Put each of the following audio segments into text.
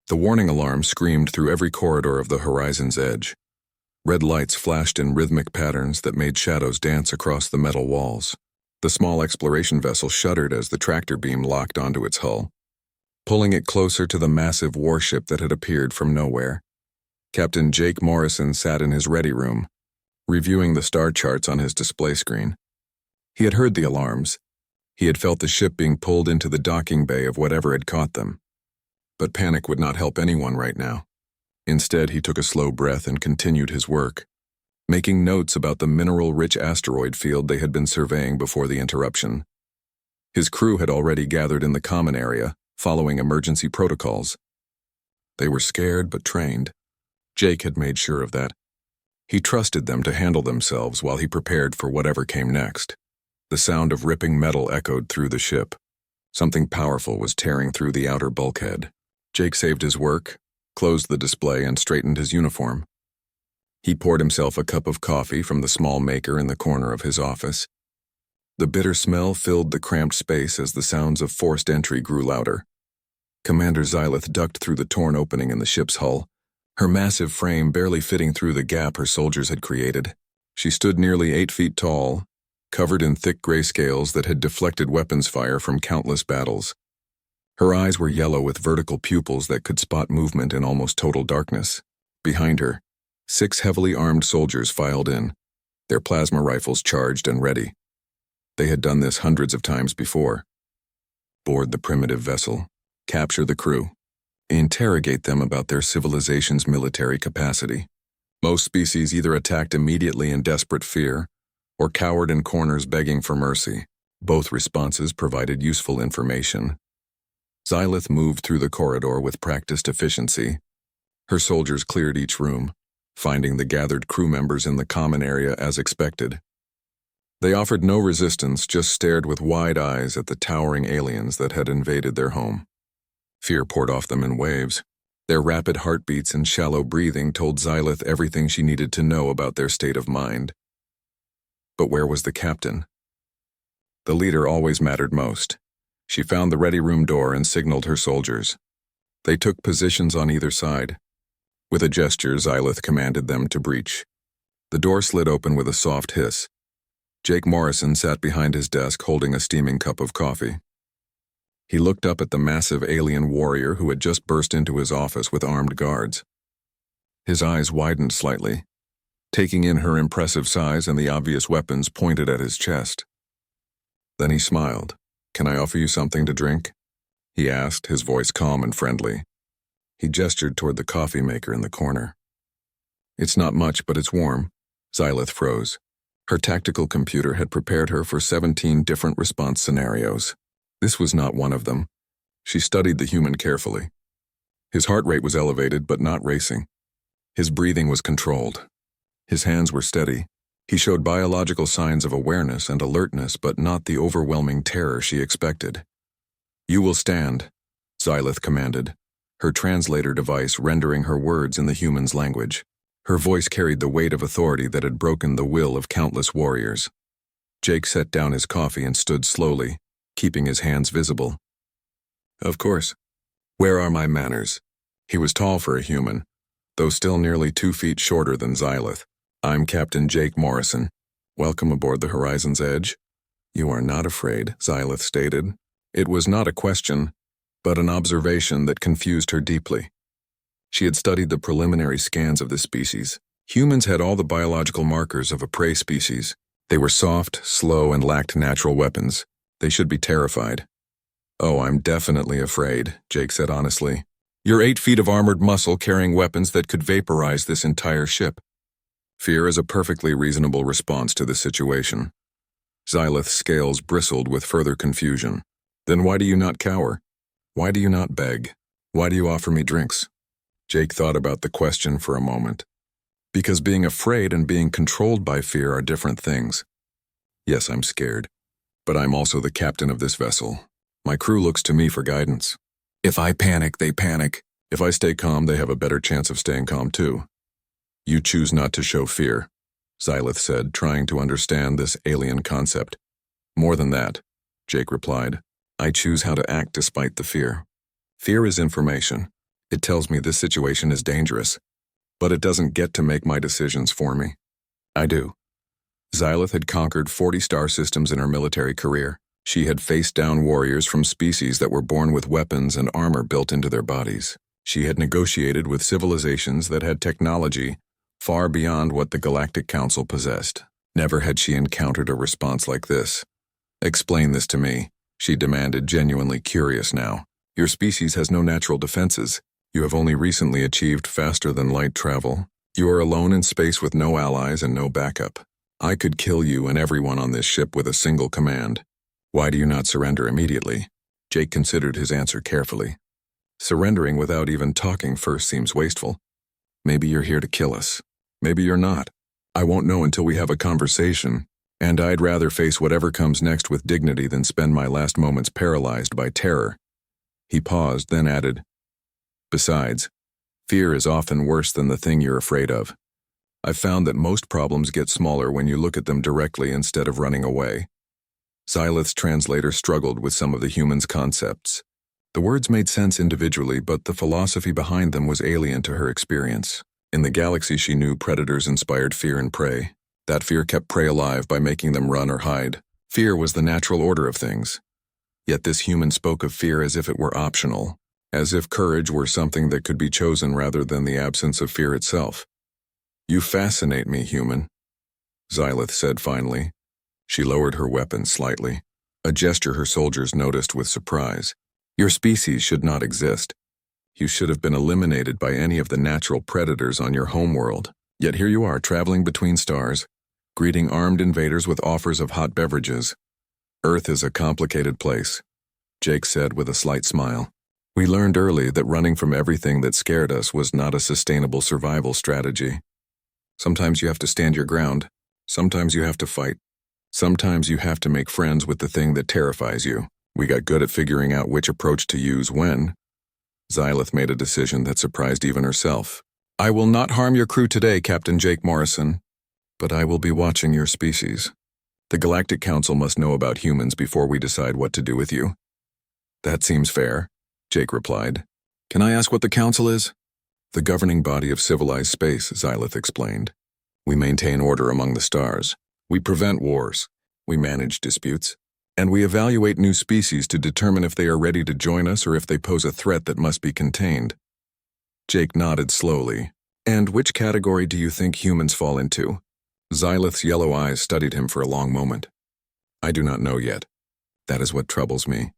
The warning alarm screamed through every corridor of the horizon's edge. Red lights flashed in rhythmic patterns that made shadows dance across the metal walls. The small exploration vessel shuddered as the tractor beam locked onto its hull, pulling it closer to the massive warship that had appeared from nowhere. Captain Jake Morrison sat in his ready room, reviewing the star charts on his display screen. He had heard the alarms. He had felt the ship being pulled into the docking bay of whatever had caught them. But panic would not help anyone right now. Instead, he took a slow breath and continued his work, making notes about the mineral-rich asteroid field they had been surveying before the interruption. His crew had already gathered in the common area, following emergency protocols. They were scared but trained. Jake had made sure of that. He trusted them to handle themselves while he prepared for whatever came next. The sound of ripping metal echoed through the ship. Something powerful was tearing through the outer bulkhead. Jake saved his work, closed the display, and straightened his uniform. He poured himself a cup of coffee from the small maker in the corner of his office. The bitter smell filled the cramped space as the sounds of forced entry grew louder. Commander Xylith ducked through the torn opening in the ship's hull, her massive frame barely fitting through the gap her soldiers had created. She stood nearly 8 feet tall, covered in thick gray scales that had deflected weapons fire from countless battles. Her eyes were yellow with vertical pupils that could spot movement in almost total darkness. Behind her, 6 heavily armed soldiers filed in, their plasma rifles charged and ready. They had done this hundreds of times before. Board the primitive vessel, capture the crew, interrogate them about their civilization's military capacity. Most species either attacked immediately in desperate fear or cowered in corners begging for mercy. Both responses provided useful information. Xylith moved through the corridor with practiced efficiency. Her soldiers cleared each room, finding the gathered crew members in the common area as expected. They offered no resistance, just stared with wide eyes at the towering aliens that had invaded their home. Fear poured off them in waves. Their rapid heartbeats and shallow breathing told Xylith everything she needed to know about their state of mind. But where was the captain? The leader always mattered most. She found the ready room door and signaled her soldiers. They took positions on either side. With a gesture, Xylith commanded them to breach. The door slid open with a soft hiss. Jake Morrison sat behind his desk holding a steaming cup of coffee. He looked up at the massive alien warrior who had just burst into his office with armed guards. His eyes widened slightly, taking in her impressive size and the obvious weapons pointed at his chest. Then he smiled. "Can I offer you something to drink?" he asked, his voice calm and friendly. He gestured toward the coffee maker in the corner. "It's not much, but it's warm." Xylith froze. Her tactical computer had prepared her for 17 different response scenarios. This was not one of them. She studied the human carefully. His heart rate was elevated but not racing. His breathing was controlled. His hands were steady. He showed biological signs of awareness and alertness, but not the overwhelming terror she expected. "You will stand," Xylith commanded, her translator device rendering her words in the human's language. Her voice carried the weight of authority that had broken the will of countless warriors. Jake set down his coffee and stood slowly, keeping his hands visible. "Of course. Where are my manners?" He was tall for a human, though still nearly 2 feet shorter than Xylith. "I'm Captain Jake Morrison. Welcome aboard the Horizon's Edge." "You are not afraid," Xylith stated. It was not a question, but an observation that confused her deeply. She had studied the preliminary scans of the species. Humans had all the biological markers of a prey species. They were soft, slow, and lacked natural weapons. They should be terrified. "Oh, I'm definitely afraid," Jake said honestly. "You're 8 feet of armored muscle carrying weapons that could vaporize this entire ship." Fear is a perfectly reasonable response to the situation. Xylith's scales bristled with further confusion. "Then why do you not cower? Why do you not beg? Why do you offer me drinks?" Jake thought about the question for a moment. "Because being afraid and being controlled by fear are different things. Yes, I'm scared, but I'm also the captain of this vessel. My crew looks to me for guidance. If I panic, they panic. If I stay calm, they have a better chance of staying calm too." "You choose not to show fear," Xylith said, trying to understand this alien concept. "More than that," Jake replied. "I choose how to act despite the fear. Fear is information. It tells me this situation is dangerous, but it doesn't get to make my decisions for me. I do. Xylith had conquered 40 star systems in her military career. She had faced down warriors from species that were born with weapons and armor built into their bodies. She had negotiated with civilizations that had technology far beyond what the Galactic Council possessed. Never had she encountered a response like this. Explain this to me, she demanded, genuinely curious now. Your species has no natural defenses. You have only recently achieved faster-than-light travel. You are alone in space with no allies and no backup. I could kill you and everyone on this ship with a single command. Why do you not surrender immediately? Jake considered his answer carefully. Surrendering without even talking first seems wasteful. Maybe you're here to kill us. Maybe you're not. I won't know until we have a conversation, and I'd rather face whatever comes next with dignity than spend my last moments paralyzed by terror. He paused, then added, Besides, fear is often worse than the thing you're afraid of. I've found that most problems get smaller when you look at them directly instead of running away. Xylith's translator struggled with some of the human's concepts. The words made sense individually, but the philosophy behind them was alien to her experience. In the galaxy she knew, predators inspired fear and prey. That fear kept prey alive by making them run or hide. Fear was the natural order of things. Yet this human spoke of fear as if it were optional, as if courage were something that could be chosen rather than the absence of fear itself. You fascinate me, human, Xylith said finally. She lowered her weapon slightly, a gesture her soldiers noticed with surprise. Your species should not exist. You should have been eliminated by any of the natural predators on your homeworld. Yet here you are, traveling between stars, greeting armed invaders with offers of hot beverages. Earth is a complicated place, Jake said with a slight smile. We learned early that running from everything that scared us was not a sustainable survival strategy. Sometimes you have to stand your ground. Sometimes you have to fight. Sometimes you have to make friends with the thing that terrifies you. We got good at figuring out which approach to use when. Xylith made a decision that surprised even herself. I will not harm your crew today, Captain Jake Morrison, but I will be watching your species. The Galactic Council must know about humans before we decide what to do with you. That seems fair, Jake replied. Can I ask what the Council is? The governing body of civilized space, Xylith explained. We maintain order among the stars. We prevent wars. We manage disputes. And we evaluate new species to determine if they are ready to join us or if they pose a threat that must be contained. Jake nodded slowly. And which category do you think humans fall into? Xylith's yellow eyes studied him for a long moment. I do not know yet. That is what troubles me.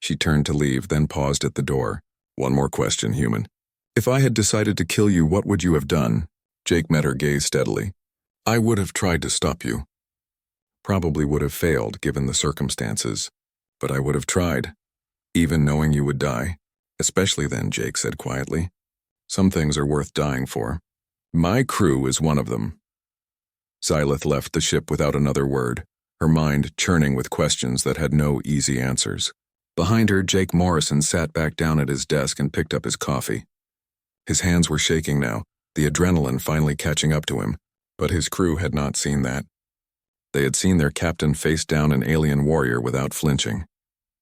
She turned to leave, then paused at the door. One more question, human. If I had decided to kill you, what would you have done? Jake met her gaze steadily. I would have tried to stop you. Probably would have failed, given the circumstances. But I would have tried, even knowing you would die. Especially then, Jake said quietly. Some things are worth dying for. My crew is one of them. Xylith left the ship without another word, her mind churning with questions that had no easy answers. Behind her, Jake Morrison sat back down at his desk and picked up his coffee. His hands were shaking now, the adrenaline finally catching up to him, but his crew had not seen that. They had seen their captain face down an alien warrior without flinching.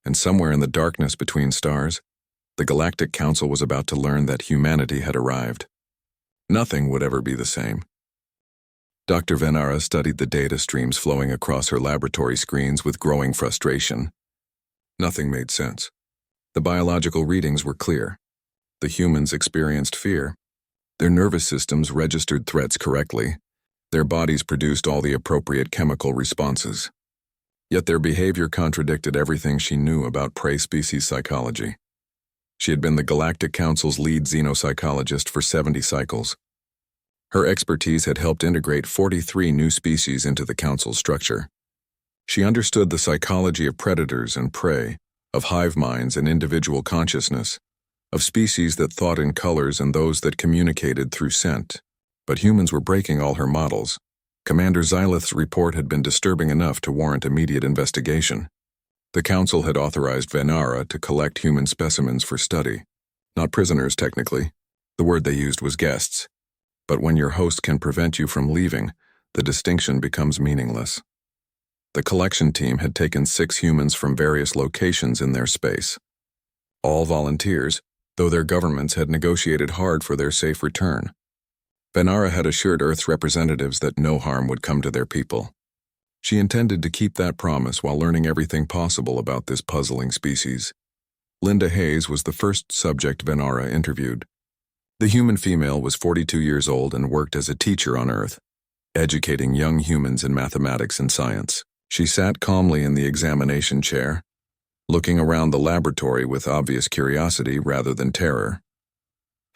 And somewhere in the darkness between stars, the Galactic Council was about to learn that humanity had arrived. Nothing would ever be the same. Dr. Venara studied the data streams flowing across her laboratory screens with growing frustration. Nothing made sense. The biological readings were clear. The humans experienced fear. Their nervous systems registered threats correctly. Their bodies produced all the appropriate chemical responses. Yet their behavior contradicted everything she knew about prey species psychology. She had been the Galactic Council's lead xenopsychologist for 70 cycles. Her expertise had helped integrate 43 new species into the Council's structure. She understood the psychology of predators and prey, of hive minds and individual consciousness, of species that thought in colors and those that communicated through scent. But humans were breaking all her models. Commander Xylith's report had been disturbing enough to warrant immediate investigation. The Council had authorized Venara to collect human specimens for study. Not prisoners, technically. The word they used was guests. But when your host can prevent you from leaving, the distinction becomes meaningless. The collection team had taken 6 humans from various locations in their space. All volunteers, though their governments had negotiated hard for their safe return. Venara had assured Earth's representatives that no harm would come to their people. She intended to keep that promise while learning everything possible about this puzzling species. Linda Hayes was the first subject Venara interviewed. The human female was 42 years old and worked as a teacher on Earth, educating young humans in mathematics and science. She sat calmly in the examination chair, looking around the laboratory with obvious curiosity rather than terror.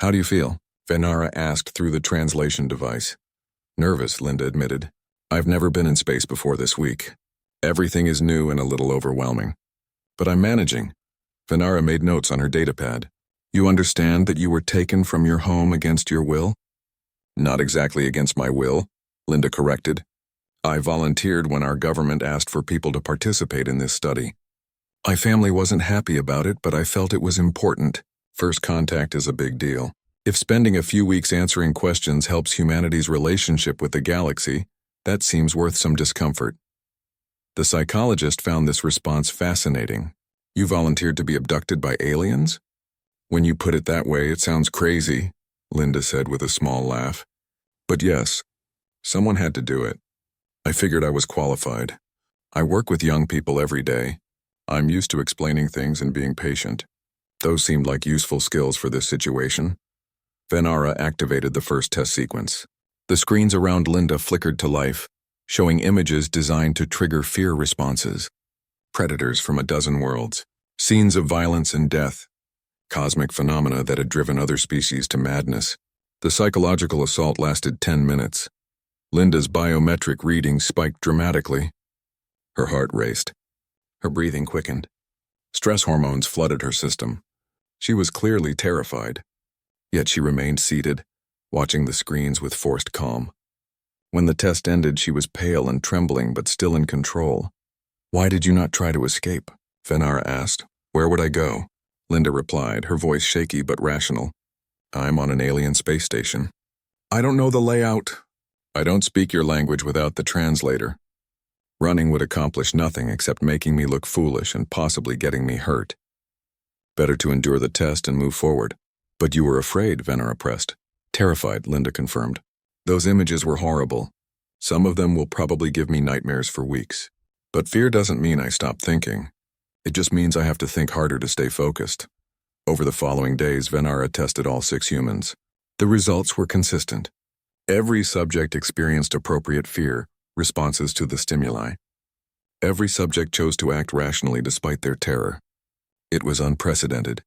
"How do you feel?" Venara asked through the translation device. "Nervous," Linda admitted. "I've never been in space before this week. Everything is new and a little overwhelming. But I'm managing." Venara made notes on her datapad. "You understand that you were taken from your home against your will?" "Not exactly against my will," Linda corrected. "I volunteered when our government asked for people to participate in this study. My family wasn't happy about it, but I felt it was important. First contact is a big deal. If spending a few weeks answering questions helps humanity's relationship with the galaxy, that seems worth some discomfort." The psychologist found this response fascinating. "You volunteered to be abducted by aliens?" "When you put it that way, it sounds crazy," Linda said with a small laugh. "But yes, someone had to do it. I figured I was qualified. I work with young people every day. I'm used to explaining things and being patient. Those seemed like useful skills for this situation." Venara activated the first test sequence. The screens around Linda flickered to life, showing images designed to trigger fear responses. Predators from a dozen worlds, scenes of violence and death, cosmic phenomena that had driven other species to madness. The psychological assault lasted 10 minutes. Linda's biometric readings spiked dramatically. Her heart raced. Her breathing quickened. Stress hormones flooded her system. She was clearly terrified. Yet she remained seated, watching the screens with forced calm. When the test ended, she was pale and trembling, but still in control. "Why did you not try to escape?" Venara asked. "Where would I go?" Linda replied, her voice shaky but rational. "I'm on an alien space station." "I don't know the layout." "I don't speak your language without the translator. Running would accomplish nothing except making me look foolish and possibly getting me hurt. Better to endure the test and move forward." "But you were afraid," Venara pressed. "Terrified," Linda confirmed. "Those images were horrible. Some of them will probably give me nightmares for weeks. But fear doesn't mean I stop thinking. It just means I have to think harder to stay focused." Over the following days, Venara tested all 6 humans. The results were consistent. Every subject experienced appropriate fear responses to the stimuli. Every subject chose to act rationally despite their terror. It was unprecedented.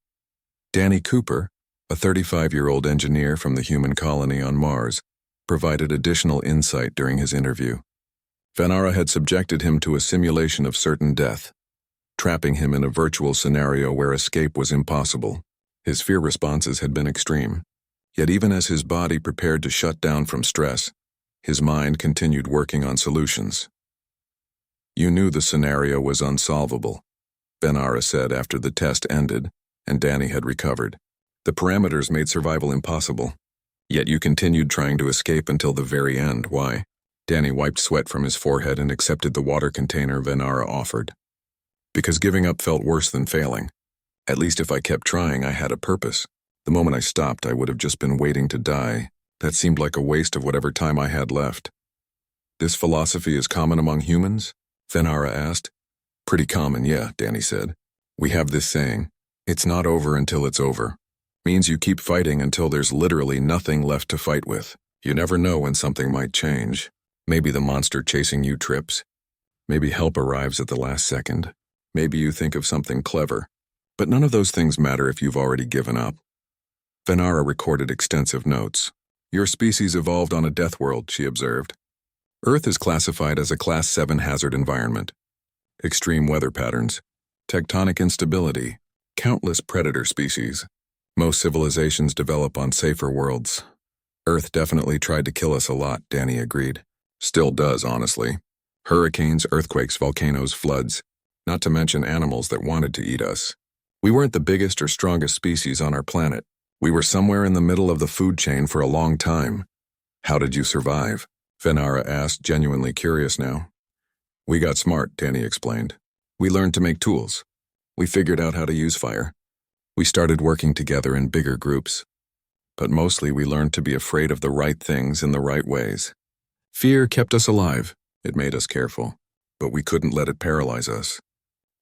Danny Cooper, a 35-year-old engineer from the human colony on Mars, provided additional insight during his interview. Venara had subjected him to a simulation of certain death, trapping him in a virtual scenario where escape was impossible. His fear responses had been extreme. Yet even as his body prepared to shut down from stress, his mind continued working on solutions. "You knew the scenario was unsolvable," Venara said after the test ended and Danny had recovered. "The parameters made survival impossible. Yet you continued trying to escape until the very end. Why?" Danny wiped sweat from his forehead and accepted the water container Venara offered. "Because giving up felt worse than failing. At least if I kept trying, I had a purpose. The moment I stopped, I would have just been waiting to die. That seemed like a waste of whatever time I had left." "This philosophy is common among humans?" Venara asked. "Pretty common, yeah," Danny said. "We have this saying, 'It's not over until it's over.' Means you keep fighting until there's literally nothing left to fight with. You never know when something might change. Maybe the monster chasing you trips. Maybe help arrives at the last second. Maybe you think of something clever. But none of those things matter if you've already given up." Venara recorded extensive notes. "Your species evolved on a death world," she observed. "Earth is classified as a Class 7 hazard environment. Extreme weather patterns, tectonic instability, countless predator species. Most civilizations develop on safer worlds. Earth definitely tried to kill us a lot," Danny agreed. "Still does, honestly. Hurricanes, earthquakes, volcanoes, floods, not to mention animals that wanted to eat us. We weren't the biggest or strongest species on our planet. We were somewhere in the middle of the food chain for a long time." "How did you survive?" Venara asked, genuinely curious now. "We got smart," Danny explained. "We learned to make tools. We figured out how to use fire. We started working together in bigger groups. But mostly we learned to be afraid of the right things in the right ways. Fear kept us alive. It made us careful. But we couldn't let it paralyze us.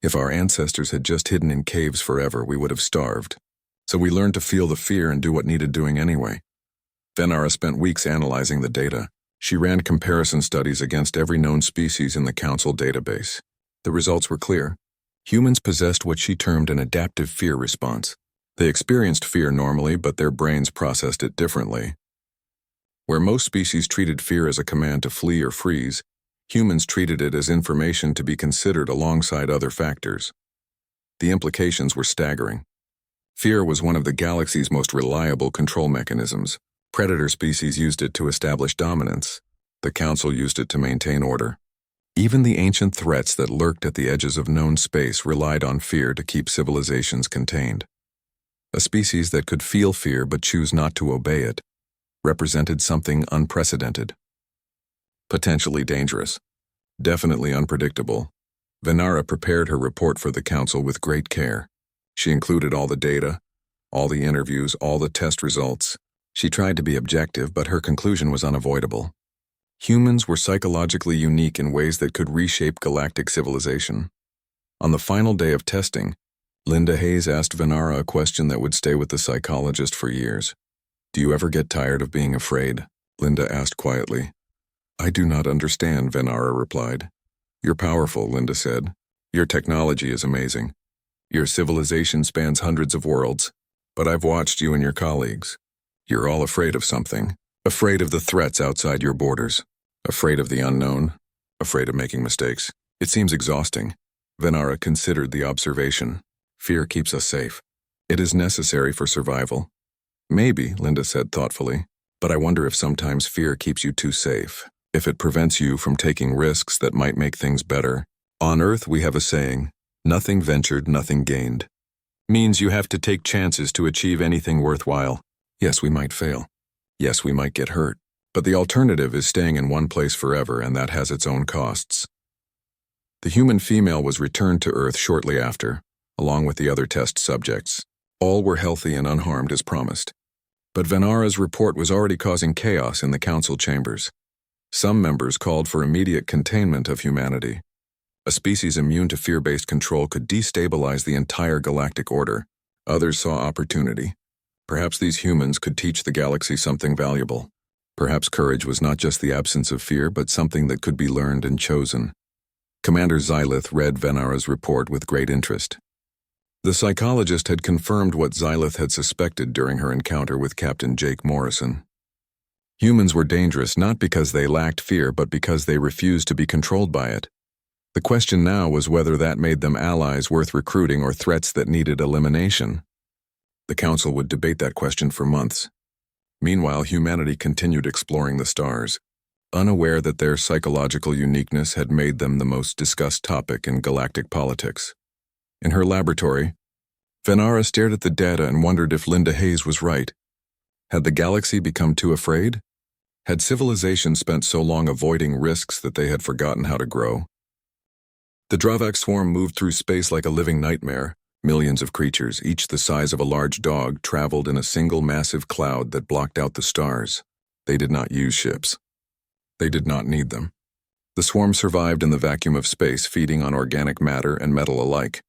If our ancestors had just hidden in caves forever, we would have starved. So we learned to feel the fear and do what needed doing anyway. Venara spent weeks analyzing the data. She ran comparison studies against every known species in the Council database. The results were clear. Humans possessed what she termed an adaptive fear response. They experienced fear normally, but their brains processed it differently. Where most species treated fear as a command to flee or freeze, humans treated it as information to be considered alongside other factors. The implications were staggering. Fear was one of the galaxy's most reliable control mechanisms. Predator species used it to establish dominance. The Council used it to maintain order. Even the ancient threats that lurked at the edges of known space relied on fear to keep civilizations contained. A species that could feel fear but choose not to obey it represented something unprecedented. Potentially dangerous. Definitely unpredictable. Venara prepared her report for the Council with great care. She included all the data, all the interviews, all the test results. She tried to be objective, but her conclusion was unavoidable. Humans were psychologically unique in ways that could reshape galactic civilization. On the final day of testing, Linda Hayes asked Venara a question that would stay with the psychologist for years. "Do you ever get tired of being afraid?" Linda asked quietly. "I do not understand," Venara replied. "You're powerful," Linda said. "Your technology is amazing. Your civilization spans hundreds of worlds, but I've watched you and your colleagues. You're all afraid of something. Afraid of the threats outside your borders. Afraid of the unknown. Afraid of making mistakes. It seems exhausting." Venara considered the observation. "Fear keeps us safe. It is necessary for survival." "Maybe," Linda said thoughtfully, "but I wonder if sometimes fear keeps you too safe. If it prevents you from taking risks that might make things better. On Earth we have a saying, 'Nothing ventured, nothing gained.' Means you have to take chances to achieve anything worthwhile. Yes, we might fail. Yes, we might get hurt. But the alternative is staying in one place forever, and that has its own costs." The human female was returned to Earth shortly after, along with the other test subjects. All were healthy and unharmed as promised. But Venara's report was already causing chaos in the Council chambers. Some members called for immediate containment of humanity. A species immune to fear-based control could destabilize the entire galactic order. Others saw opportunity. Perhaps these humans could teach the galaxy something valuable. Perhaps courage was not just the absence of fear, but something that could be learned and chosen. Commander Xylith read Venara's report with great interest. The psychologist had confirmed what Xylith had suspected during her encounter with Captain Jake Morrison. Humans were dangerous not because they lacked fear, but because they refused to be controlled by it. The question now was whether that made them allies worth recruiting or threats that needed elimination. The Council would debate that question for months. Meanwhile, humanity continued exploring the stars, unaware that their psychological uniqueness had made them the most discussed topic in galactic politics. In her laboratory, Venara stared at the data and wondered if Linda Hayes was right. Had the galaxy become too afraid? Had civilization spent so long avoiding risks that they had forgotten how to grow? The Dravak swarm moved through space like a living nightmare. Millions of creatures, each the size of a large dog, traveled in a single massive cloud that blocked out the stars. They did not use ships. They did not need them. The swarm survived in the vacuum of space, feeding on organic matter and metal alike,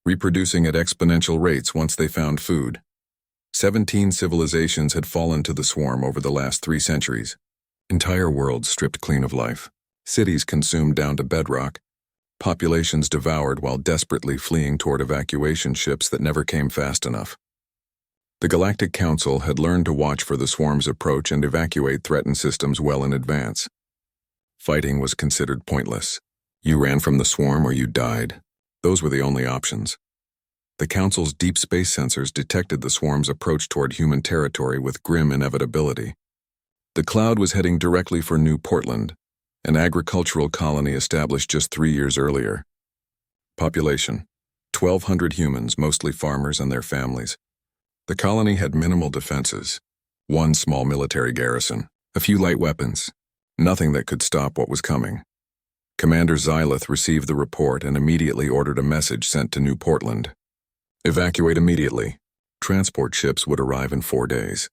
reproducing at exponential rates once they found food. 17 civilizations had fallen to the swarm over the last 3 centuries. Entire worlds stripped clean of life. Cities consumed down to bedrock. Populations devoured while desperately fleeing toward evacuation ships that never came fast enough. The Galactic Council had learned to watch for the swarm's approach and evacuate threatened systems well in advance. Fighting was considered pointless. You ran from the swarm or you died. Those were the only options. The Council's deep space sensors detected the swarm's approach toward human territory with grim inevitability. The cloud was heading directly for New Portland, an agricultural colony established just 3 years earlier. Population: 1,200 humans, mostly farmers and their families. The colony had minimal defenses. 1 small military garrison, a few light weapons, nothing that could stop what was coming. Commander Xylith received the report and immediately ordered a message sent to New Portland. "Evacuate immediately. Transport ships would arrive in 4 days.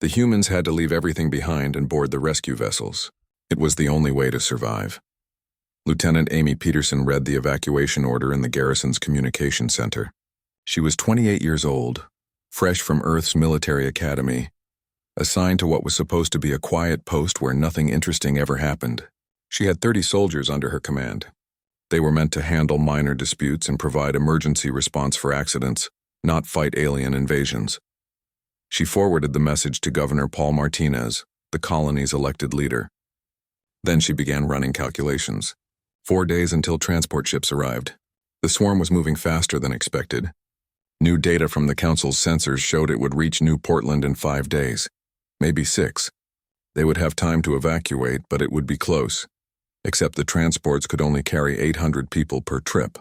The humans had to leave everything behind and board the rescue vessels. It was the only way to survive. Lieutenant Amy Peterson read the evacuation order in the garrison's communication center. She was 28 years old, fresh from Earth's military academy, assigned to what was supposed to be a quiet post where nothing interesting ever happened. She had 30 soldiers under her command. They were meant to handle minor disputes and provide emergency response for accidents, not fight alien invasions. She forwarded the message to Governor Paul Martinez, the colony's elected leader. Then she began running calculations. 4 days until transport ships arrived. The swarm was moving faster than expected. New data from the Council's sensors showed it would reach New Portland in 5 days, maybe 6. They would have time to evacuate, but it would be close, except the transports could only carry 800 people per trip.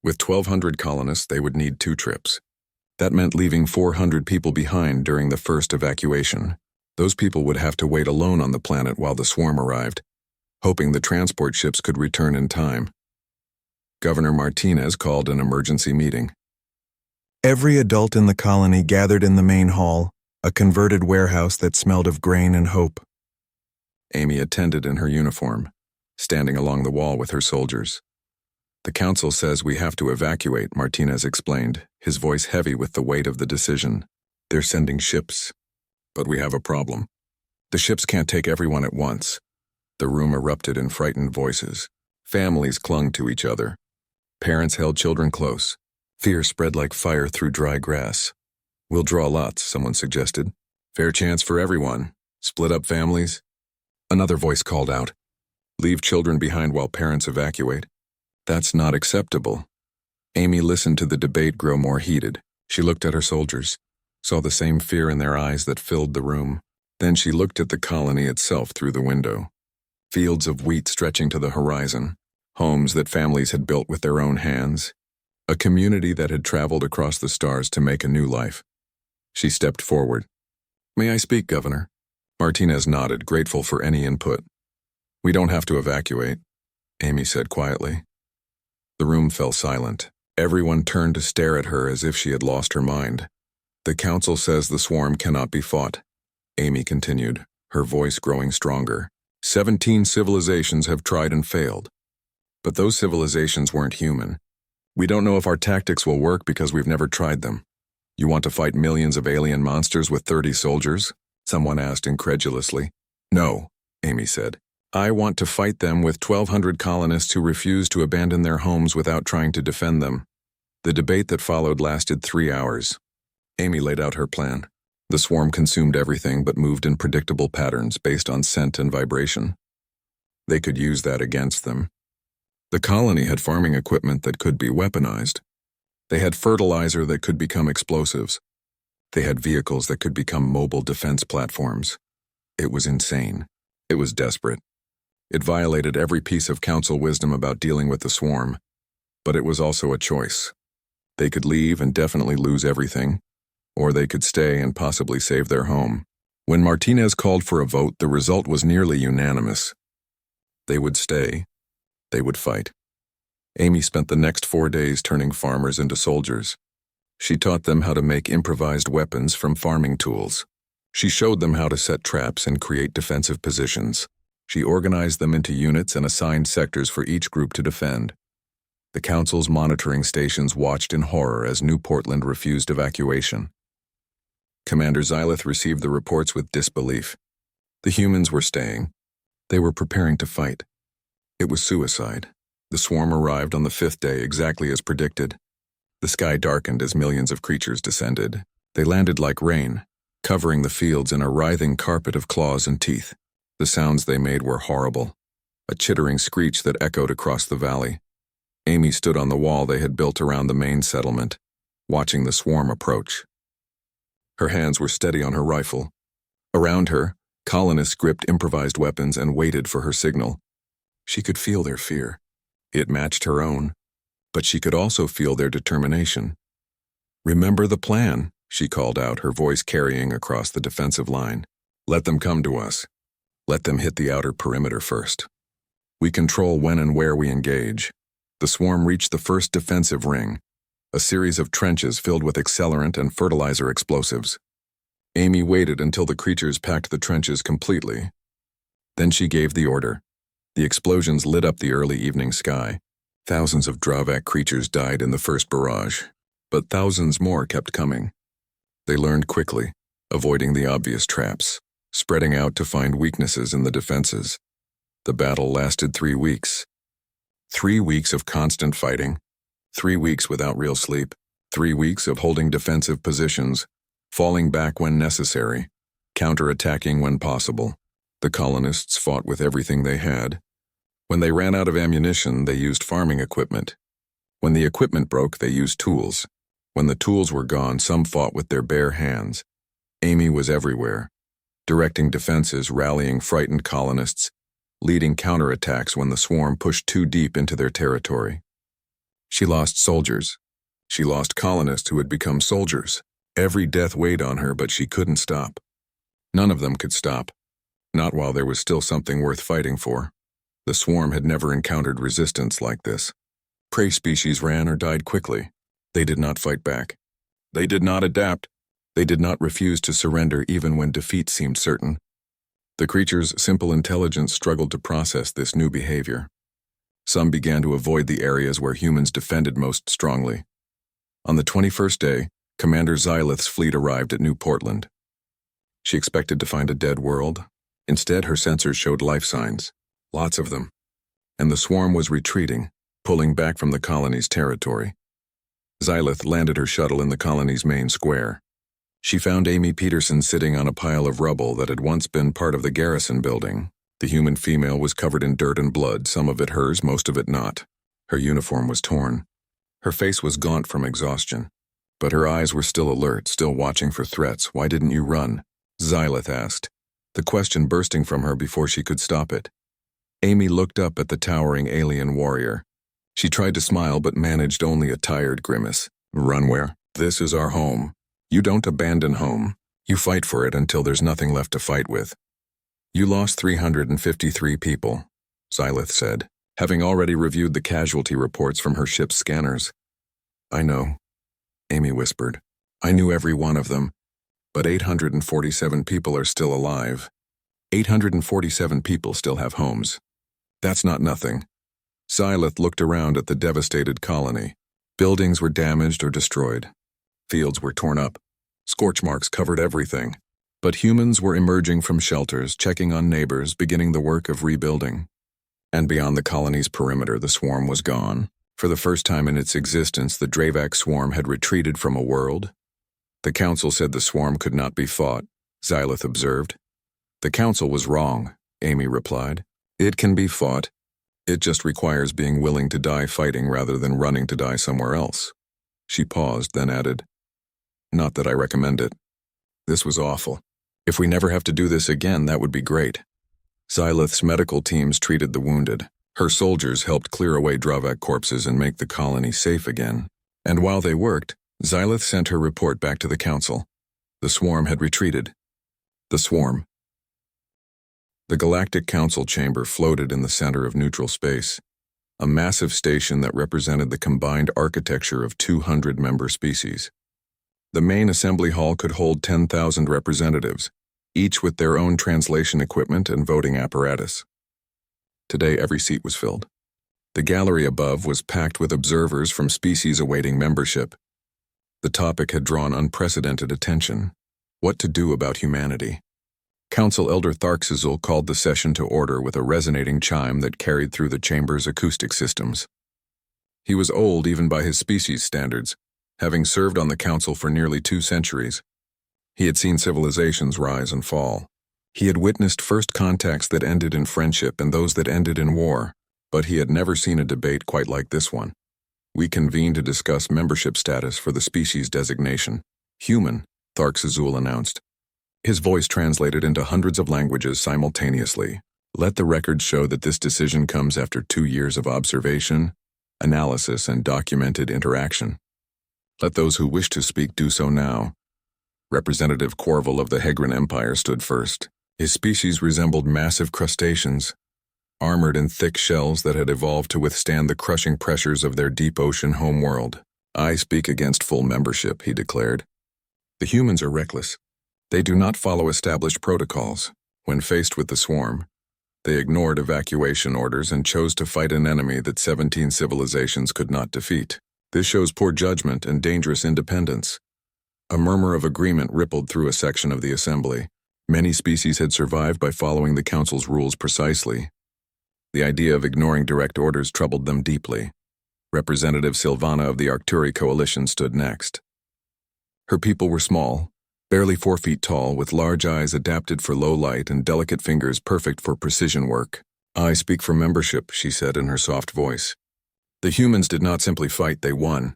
With 1,200 colonists, they would need 2 trips. That meant leaving 400 people behind during the first evacuation. Those people would have to wait alone on the planet while the swarm arrived, hoping the transport ships could return in time. Governor Martinez called an emergency meeting. Every adult in the colony gathered in the main hall, a converted warehouse that smelled of grain and hope. Amy attended in her uniform, standing along the wall with her soldiers. The council says we have to evacuate, Martinez explained, his voice heavy with the weight of the decision. They're sending ships. But we have a problem. The ships can't take everyone at once. The room erupted in frightened voices. Families clung to each other. Parents held children close. Fear spread like fire through dry grass. We'll draw lots, someone suggested. Fair chance for everyone. Split up families. Another voice called out. Leave children behind while parents evacuate. That's not acceptable. Amy listened to the debate grow more heated. She looked at her soldiers, saw the same fear in their eyes that filled the room. Then she looked at the colony itself through the window. Fields of wheat stretching to the horizon, homes that families had built with their own hands, a community that had traveled across the stars to make a new life. She stepped forward. May I speak, Governor? Martinez nodded, grateful for any input. We don't have to evacuate, Amy said quietly. The room fell silent. Everyone turned to stare at her as if she had lost her mind. The council says the swarm cannot be fought, Amy continued, her voice growing stronger. 17 civilizations have tried and failed. But those civilizations weren't human. We don't know if our tactics will work because we've never tried them. You want to fight millions of alien monsters with 30 soldiers? Someone asked incredulously. No, Amy said. I want to fight them with 1,200 colonists who refuse to abandon their homes without trying to defend them. The debate that followed lasted 3 hours. Amy laid out her plan. The swarm consumed everything but moved in predictable patterns based on scent and vibration. They could use that against them. The colony had farming equipment that could be weaponized. They had fertilizer that could become explosives. They had vehicles that could become mobile defense platforms. It was insane. It was desperate. It violated every piece of council wisdom about dealing with the swarm. But it was also a choice. They could leave and definitely lose everything, or they could stay and possibly save their home. When Martinez called for a vote, the result was nearly unanimous. They would stay. They would fight. Amy spent the next 4 days turning farmers into soldiers. She taught them how to make improvised weapons from farming tools. She showed them how to set traps and create defensive positions. She organized them into units and assigned sectors for each group to defend. The council's monitoring stations watched in horror as New Portland refused evacuation. Commander Xylith received the reports with disbelief. The humans were staying. They were preparing to fight. It was suicide. The swarm arrived on the 5th day exactly as predicted. The sky darkened as millions of creatures descended. They landed like rain, covering the fields in a writhing carpet of claws and teeth. The sounds they made were horrible, a chittering screech that echoed across the valley. Amy stood on the wall they had built around the main settlement, watching the swarm approach. Her hands were steady on her rifle. Around her, colonists gripped improvised weapons and waited for her signal. She could feel their fear. It matched her own, but she could also feel their determination. Remember the plan, she called out, her voice carrying across the defensive line. Let them come to us. Let them hit the outer perimeter first. We control when and where we engage. The swarm reached the first defensive ring. a series of trenches filled with accelerant and fertilizer explosives. Amy waited until the creatures packed the trenches completely. Then she gave the order. The explosions lit up the early evening sky. Thousands of Dravak creatures died in the first barrage, but thousands more kept coming. They learned quickly, avoiding the obvious traps, spreading out to find weaknesses in the defenses. The battle lasted 3 weeks. 3 weeks of constant fighting, 3 weeks without real sleep, 3 weeks of holding defensive positions, falling back when necessary, counterattacking when possible. The colonists fought with everything they had. When they ran out of ammunition, they used farming equipment. When the equipment broke, they used tools. When the tools were gone, some fought with their bare hands. Amy was everywhere, directing defenses, rallying frightened colonists, leading counterattacks when the swarm pushed too deep into their territory. She lost soldiers. She lost colonists who had become soldiers. Every death weighed on her, but she couldn't stop. None of them could stop, not while there was still something worth fighting for. The swarm had never encountered resistance like this. Prey species ran or died quickly. They did not fight back. They did not adapt. They did not refuse to surrender even when defeat seemed certain. The creature's simple intelligence struggled to process this new behavior. Some began to avoid the areas where humans defended most strongly. On the 21st day, Commander Xylith's fleet arrived at New Portland. She expected to find a dead world. Instead, her sensors showed life signs, lots of them, and the swarm was retreating, pulling back from the colony's territory. Xylith landed her shuttle in the colony's main square. She found Amy Peterson sitting on a pile of rubble that had once been part of the garrison building. The human female was covered in dirt and blood, some of it hers, most of it not. Her uniform was torn. Her face was gaunt from exhaustion, but her eyes were still alert, still watching for threats. "Why didn't you run?" Xylith asked, the question bursting from her before she could stop it. Amy looked up at the towering alien warrior. She tried to smile but managed only a tired grimace. "Run where? This is our home. You don't abandon home. You fight for it until there's nothing left to fight with." "You lost 353 people," Xylith said, having already reviewed the casualty reports from her ship's scanners. "I know," Amy whispered. "I knew every one of them, but 847 people are still alive. 847 people still have homes. That's not nothing." Xylith looked around at the devastated colony. Buildings were damaged or destroyed. Fields were torn up. Scorch marks covered everything. But humans were emerging from shelters, checking on neighbors, beginning the work of rebuilding. And beyond the colony's perimeter, the swarm was gone. For the first time in its existence, the Dravak swarm had retreated from a world. "The council said the swarm could not be fought," Xylith observed. "The council was wrong," Amy replied. "It can be fought. It just requires being willing to die fighting rather than running to die somewhere else." She paused, then added, "Not that I recommend it. This was awful. If we never have to do this again, that would be great." Xylith's medical teams treated the wounded. Her soldiers helped clear away Dravak corpses and make the colony safe again. And while they worked, Xylith sent her report back to the council. The swarm had retreated. The swarm. The Galactic Council chamber floated in the center of neutral space, a massive station that represented the combined architecture of 200 member species. The main assembly hall could hold 10,000 representatives, each with their own translation equipment and voting apparatus. Today, every seat was filled. The gallery above was packed with observers from species awaiting membership. The topic had drawn unprecedented attention: what to do about humanity. Council Elder Tharksazul called the session to order with a resonating chime that carried through the chamber's acoustic systems. He was old even by his species standards, having served on the council for nearly 2 centuries. He had seen civilizations rise and fall. He had witnessed first contacts that ended in friendship and those that ended in war, but he had never seen a debate quite like this one. "We convened to discuss membership status for the species designation. Human," Tharksazul announced. His voice translated into hundreds of languages simultaneously. "Let the record show that this decision comes after 2 years of observation, analysis, and documented interaction. Let those who wish to speak do so now." Representative Corval of the Hegrin Empire stood first. His species resembled massive crustaceans, armored in thick shells that had evolved to withstand the crushing pressures of their deep ocean homeworld. I speak against full membership, he declared. The humans are reckless. They do not follow established protocols. When faced with the swarm, they ignored evacuation orders and chose to fight an enemy that 17 civilizations could not defeat. This shows poor judgment and dangerous independence. A murmur of agreement rippled through a section of the assembly. Many species had survived by following the Council's rules precisely. The idea of ignoring direct orders troubled them deeply. Representative Silvana of the Arcturi Coalition stood next. Her people were small, barely 4 feet tall, with large eyes adapted for low light and delicate fingers perfect for precision work. I speak for membership, she said in her soft voice. The humans did not simply fight, they won.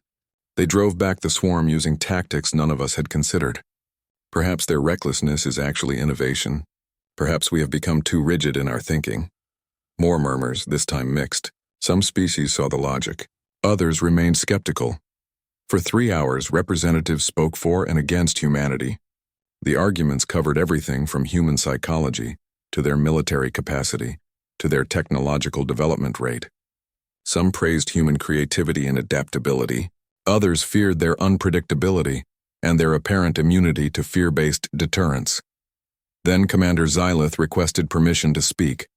They drove back the swarm using tactics none of us had considered. Perhaps their recklessness is actually innovation. Perhaps we have become too rigid in our thinking. More murmurs, this time mixed. Some species saw the logic. Others remained skeptical. For 3 hours, representatives spoke for and against humanity. The arguments covered everything from human psychology, to their military capacity, to their technological development rate. Some praised human creativity and adaptability. Others feared their unpredictability and their apparent immunity to fear-based deterrence. Then Commander Xylith requested permission to speak.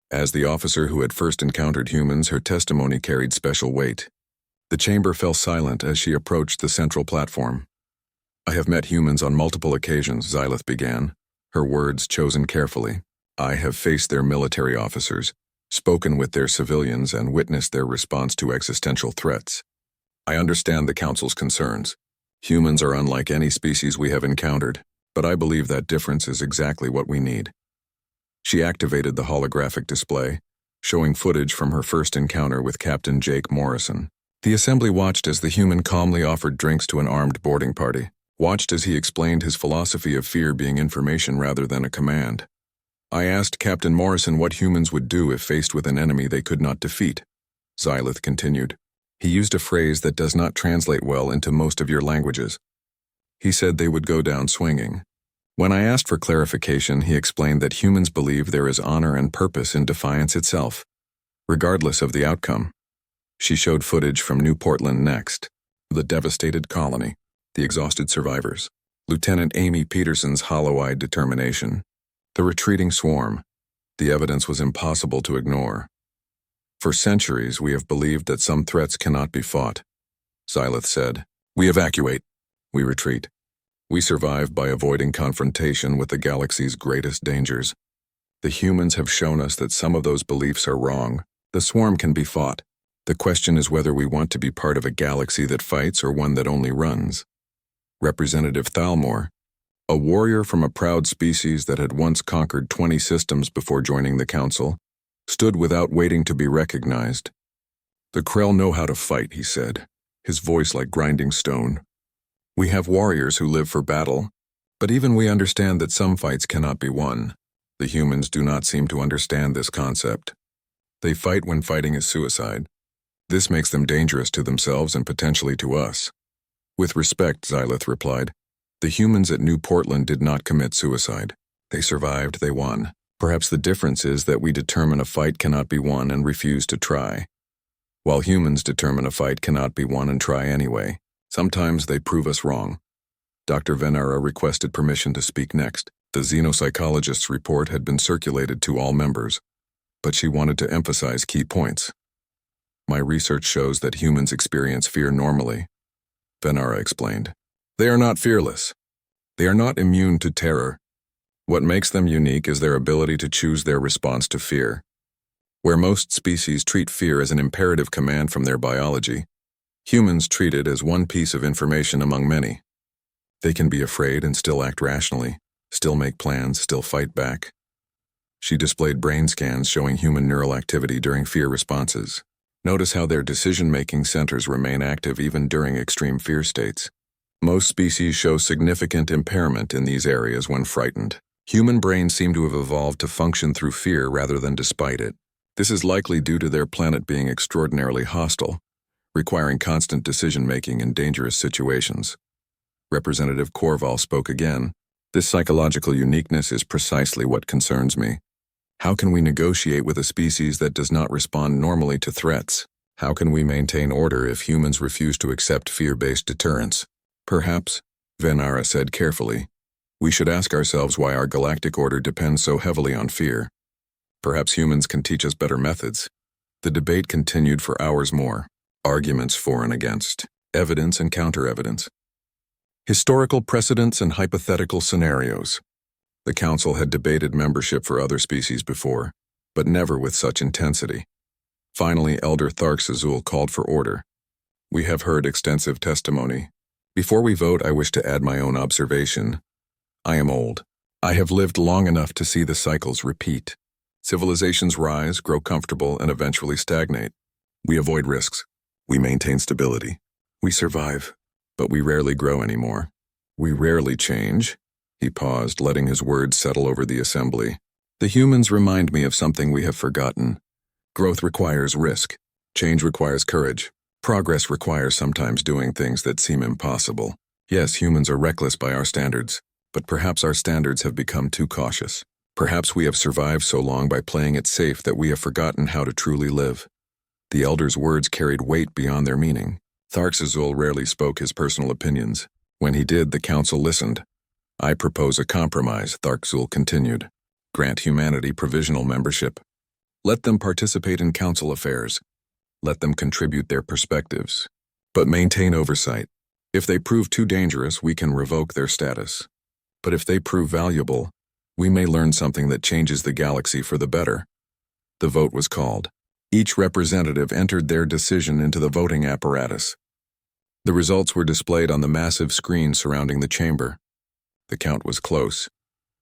As the officer who had first encountered humans, her testimony carried special weight. The chamber fell silent as she approached the central platform. I have met humans on multiple occasions, Xylith began, her words chosen carefully. I have faced their military officers, spoken with their civilians, and witnessed their response to existential threats. I understand the Council's concerns. Humans are unlike any species we have encountered, but I believe that difference is exactly what we need. She activated the holographic display, showing footage from her first encounter with Captain Jake Morrison. The assembly watched as the human calmly offered drinks to an armed boarding party, watched as he explained his philosophy of fear being information rather than a command. I asked Captain Morrison what humans would do if faced with an enemy they could not defeat. Xylith continued. He used a phrase that does not translate well into most of your languages. He said they would go down swinging. When I asked for clarification, he explained that humans believe there is honor and purpose in defiance itself, regardless of the outcome. She showed footage from New Portland next, the devastated colony, the exhausted survivors, Lieutenant Amy Peterson's hollow-eyed determination, the retreating swarm. The evidence was impossible to ignore. For centuries, we have believed that some threats cannot be fought. Xylith said, We evacuate. We retreat. We survive by avoiding confrontation with the galaxy's greatest dangers. The humans have shown us that some of those beliefs are wrong. The swarm can be fought. The question is whether we want to be part of a galaxy that fights or one that only runs. Representative Thalmor, a warrior from a proud species that had once conquered 20 systems before joining the Council, stood without waiting to be recognized. The Krell know how to fight, he said, his voice like grinding stone. We have warriors who live for battle, but even we understand that some fights cannot be won. The humans do not seem to understand this concept. They fight when fighting is suicide. This makes them dangerous to themselves and potentially to us. With respect, Xylith replied, the humans at New Portland did not commit suicide. They survived, they won. Perhaps the difference is that we determine a fight cannot be won and refuse to try, while humans determine a fight cannot be won and try anyway. Sometimes they prove us wrong. Dr. Venera requested permission to speak next. The xenopsychologist's report had been circulated to all members, but she wanted to emphasize key points. My research shows that humans experience fear normally, Venera explained. They are not fearless. They are not immune to terror. What makes them unique is their ability to choose their response to fear. Where most species treat fear as an imperative command from their biology, humans treat it as one piece of information among many. They can be afraid and still act rationally, still make plans, still fight back. She displayed brain scans showing human neural activity during fear responses. Notice how their decision-making centers remain active even during extreme fear states. Most species show significant impairment in these areas when frightened. Human brains seem to have evolved to function through fear rather than despite it. This is likely due to their planet being extraordinarily hostile, requiring constant decision-making in dangerous situations. Representative Corval spoke again. This psychological uniqueness is precisely what concerns me. How can we negotiate with a species that does not respond normally to threats? How can we maintain order if humans refuse to accept fear-based deterrence? Perhaps, Venara said carefully, we should ask ourselves why our galactic order depends so heavily on fear. Perhaps humans can teach us better methods. The debate continued for hours more. Arguments for and against, evidence and counter-evidence. Historical precedents and hypothetical scenarios. The Council had debated membership for other species before, but never with such intensity. Finally, Elder Tharks Azul called for order. We have heard extensive testimony. Before we vote, I wish to add my own observation. I am old. I have lived long enough to see the cycles repeat. Civilizations rise, grow comfortable, and eventually stagnate. We avoid risks. We maintain stability. We survive, but we rarely grow anymore. We rarely change. He paused, letting his words settle over the assembly. The humans remind me of something we have forgotten. Growth requires risk. Change requires courage. Progress requires sometimes doing things that seem impossible. Yes, humans are reckless by our standards, but perhaps our standards have become too cautious. Perhaps we have survived so long by playing it safe that we have forgotten how to truly live. The Elder's words carried weight beyond their meaning. Tharks Azul rarely spoke his personal opinions. When he did, the Council listened. I propose a compromise, Tharks Azul continued. Grant humanity provisional membership. Let them participate in Council affairs. Let them contribute their perspectives. But maintain oversight. If they prove too dangerous, we can revoke their status. But if they prove valuable, we may learn something that changes the galaxy for the better. The vote was called. Each representative entered their decision into the voting apparatus. The results were displayed on the massive screen surrounding the chamber. The count was close,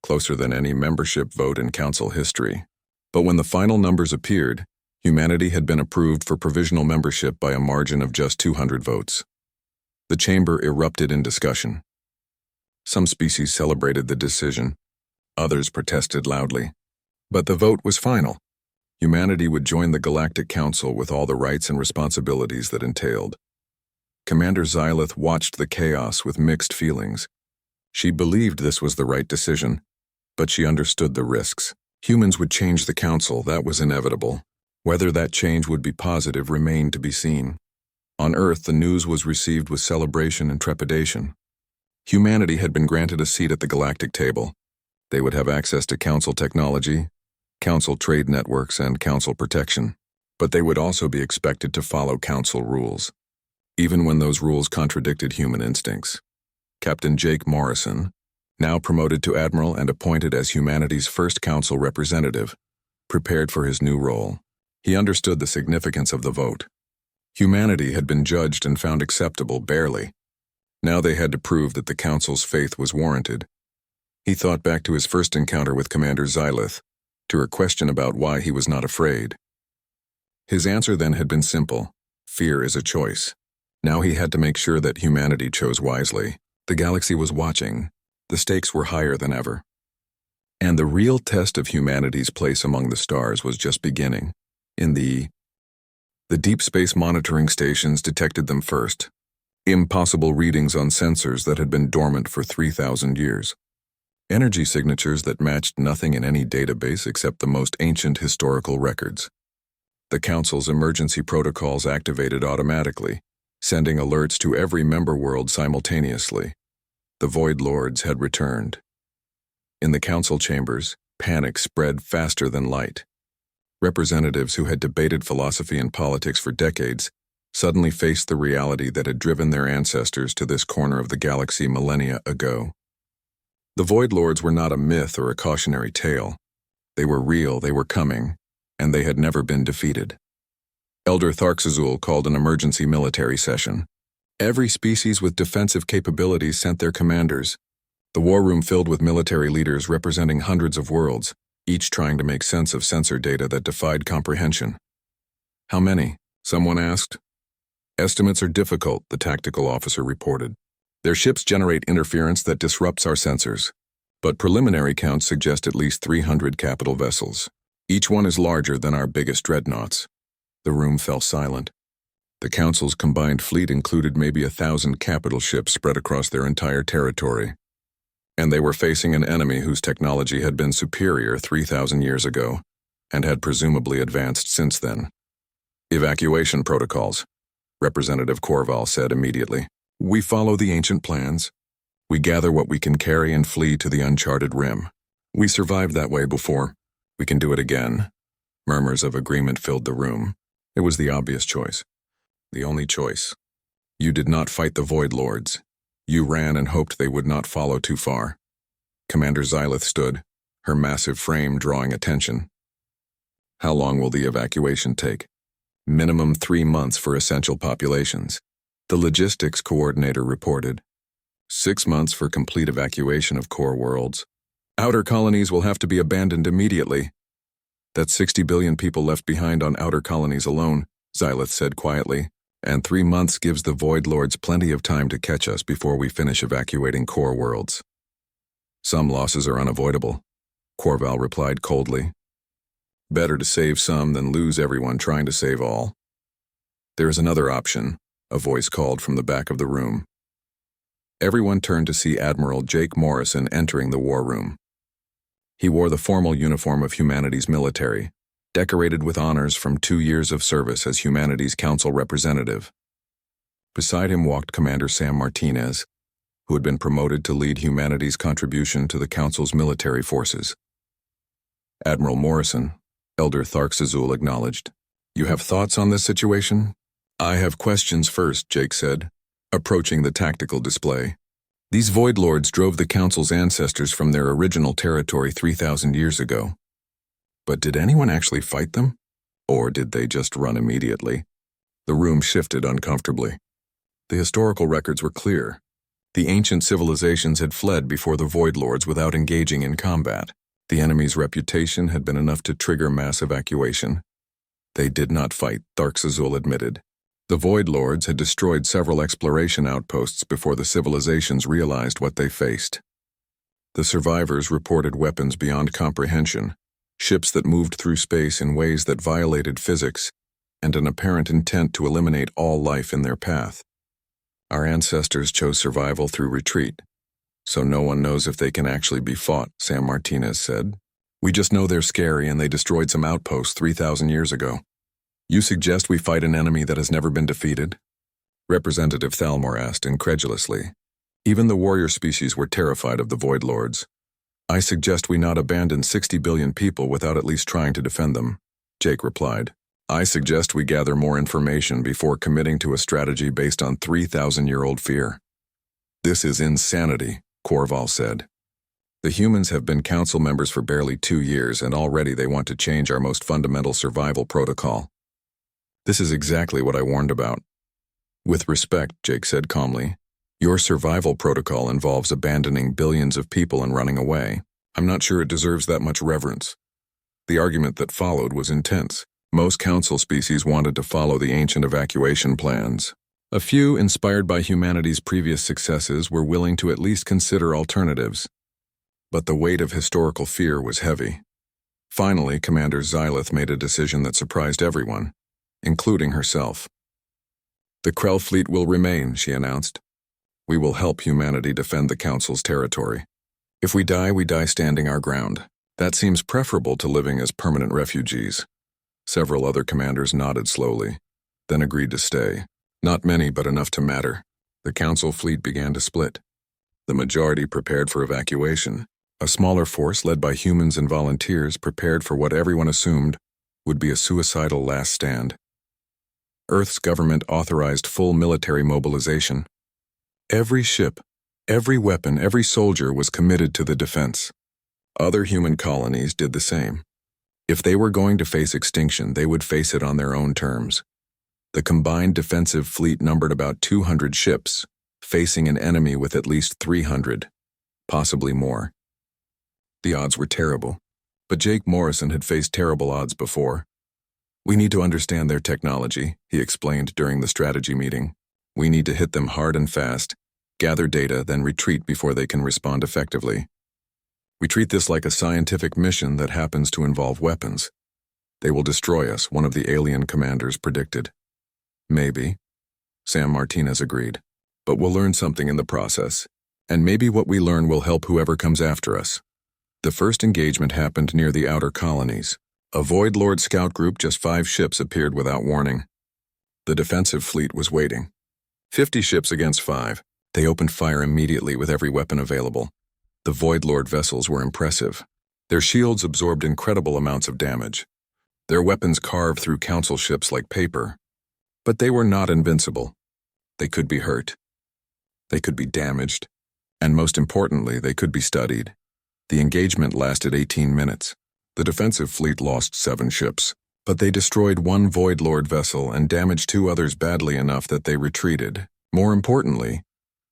closer than any membership vote in Council history. But when the final numbers appeared, humanity had been approved for provisional membership by a margin of just 200 votes. The chamber erupted in discussion. Some species celebrated the decision. Others protested loudly. But the vote was final. Humanity would join the Galactic Council with all the rights and responsibilities that entailed. Commander Xylith watched the chaos with mixed feelings. She believed this was the right decision, but she understood the risks. Humans would change the Council, that was inevitable. Whether that change would be positive remained to be seen. On Earth, the news was received with celebration and trepidation. Humanity had been granted a seat at the galactic table. They would have access to Council technology, Council trade networks, and Council protection. But they would also be expected to follow Council rules, even when those rules contradicted human instincts. Captain Jake Morrison, now promoted to Admiral and appointed as humanity's first Council representative, prepared for his new role. He understood the significance of the vote. Humanity had been judged and found acceptable barely. Now they had to prove that the Council's faith was warranted. He thought back to his first encounter with Commander Xylith, to her question about why he was not afraid. His answer then had been simple: fear is a choice. Now he had to make sure that humanity chose wisely. The galaxy was watching. The stakes were higher than ever. And the real test of humanity's place among the stars was just beginning. The deep space monitoring stations detected them first. Impossible readings on sensors that had been dormant for 3,000 years. Energy signatures that matched nothing in any database except the most ancient historical records. The Council's emergency protocols activated automatically, sending alerts to every member world simultaneously. The Void Lords had returned. In the Council chambers, panic spread faster than light. Representatives who had debated philosophy and politics for decades suddenly faced the reality that had driven their ancestors to this corner of the galaxy millennia ago. The Void Lords were not a myth or a cautionary tale. They were real, they were coming, and they had never been defeated. Elder Tharks Azul called an emergency military session. Every species with defensive capabilities sent their commanders. The war room filled with military leaders representing hundreds of worlds, each trying to make sense of sensor data that defied comprehension. How many? Someone asked. Estimates are difficult, the tactical officer reported. Their ships generate interference that disrupts our sensors, but preliminary counts suggest at least 300 capital vessels. Each one is larger than our biggest dreadnoughts. The room fell silent. The Council's combined fleet included maybe 1,000 capital ships spread across their entire territory. And they were facing an enemy whose technology had been superior 3,000 years ago, and had presumably advanced since then. Evacuation protocols, Representative Corval said immediately. We follow the ancient plans. We gather what we can carry and flee to the uncharted rim. We survived that way before. We can do it again. Murmurs of agreement filled the room. It was the obvious choice. The only choice. You did not fight the Void Lords. You ran and hoped they would not follow too far. Commander Xylith stood, her massive frame drawing attention. How long will the evacuation take? Minimum 3 months for essential populations. The logistics coordinator reported. 6 months for complete evacuation of core worlds. Outer colonies will have to be abandoned immediately. That's 60 billion people left behind on outer colonies alone, Xylith said quietly, and 3 months gives the Void Lords plenty of time to catch us before we finish evacuating core worlds. Some losses are unavoidable, Corval replied coldly. Better to save some than lose everyone trying to save all. There is another option, a voice called from the back of the room. Everyone turned to see Admiral Jake Morrison entering the war room. He wore the formal uniform of humanity's military, decorated with honors from 2 years of service as humanity's council representative. Beside him walked Commander Sam Martinez, who had been promoted to lead humanity's contribution to the council's military forces. Admiral Morrison, Elder Tharksazul acknowledged. You have thoughts on this situation? I have questions first, Jake said, approaching the tactical display. These Void Lords drove the Council's ancestors from their original territory 3,000 years ago. But did anyone actually fight them? Or did they just run immediately? The room shifted uncomfortably. The historical records were clear. The ancient civilizations had fled before the Void Lords without engaging in combat. The enemy's reputation had been enough to trigger mass evacuation. They did not fight, Tharksazul admitted. The Void Lords had destroyed several exploration outposts before the civilizations realized what they faced. The survivors reported weapons beyond comprehension, ships that moved through space in ways that violated physics, and an apparent intent to eliminate all life in their path. Our ancestors chose survival through retreat, so no one knows if they can actually be fought, Sam Martinez said. We just know they're scary and they destroyed some outposts 3,000 years ago. You suggest we fight an enemy that has never been defeated? Representative Thalmor asked incredulously. Even the warrior species were terrified of the Void Lords. I suggest we not abandon 60 billion people without at least trying to defend them, Jake replied. I suggest we gather more information before committing to a strategy based on 3,000-year-old fear. This is insanity, Corval said. The humans have been council members for barely 2 years and already they want to change our most fundamental survival protocol. This is exactly what I warned about. With respect, Jake said calmly, your survival protocol involves abandoning billions of people and running away. I'm not sure it deserves that much reverence. The argument that followed was intense. Most council species wanted to follow the ancient evacuation plans. A few, inspired by humanity's previous successes, were willing to at least consider alternatives. But the weight of historical fear was heavy. Finally, Commander Xylith made a decision that surprised everyone, including herself. The Krell fleet will remain, she announced. We will help humanity defend the Council's territory. If we die standing our ground. That seems preferable to living as permanent refugees. Several other commanders nodded slowly, then agreed to stay. Not many, but enough to matter. The Council fleet began to split. The majority prepared for evacuation. A smaller force led by humans and volunteers prepared for what everyone assumed would be a suicidal last stand. Earth's government authorized full military mobilization. Every ship, every weapon, every soldier was committed to the defense. Other human colonies did the same. If they were going to face extinction, they would face it on their own terms. The combined defensive fleet numbered about 200 ships, facing an enemy with at least 300, possibly more. The odds were terrible, but Jake Morrison had faced terrible odds before. We need to understand their technology, he explained during the strategy meeting. We need to hit them hard and fast, gather data, then retreat before they can respond effectively. We treat this like a scientific mission that happens to involve weapons. They will destroy us, one of the alien commanders predicted. Maybe, Sam Martinez agreed, but we'll learn something in the process, and maybe what we learn will help whoever comes after us. The first engagement happened near the outer colonies. A Void Lord scout group, just 5 ships, appeared without warning. The defensive fleet was waiting. 50 ships against 5. They opened fire immediately with every weapon available. The Void Lord vessels were impressive. Their shields absorbed incredible amounts of damage. Their weapons carved through council ships like paper. But they were not invincible. They could be hurt. They could be damaged. And most importantly, they could be studied. The engagement lasted 18 minutes. The defensive fleet lost 7 ships, but they destroyed 1 Void Lord vessel and damaged 2 others badly enough that they retreated. More importantly,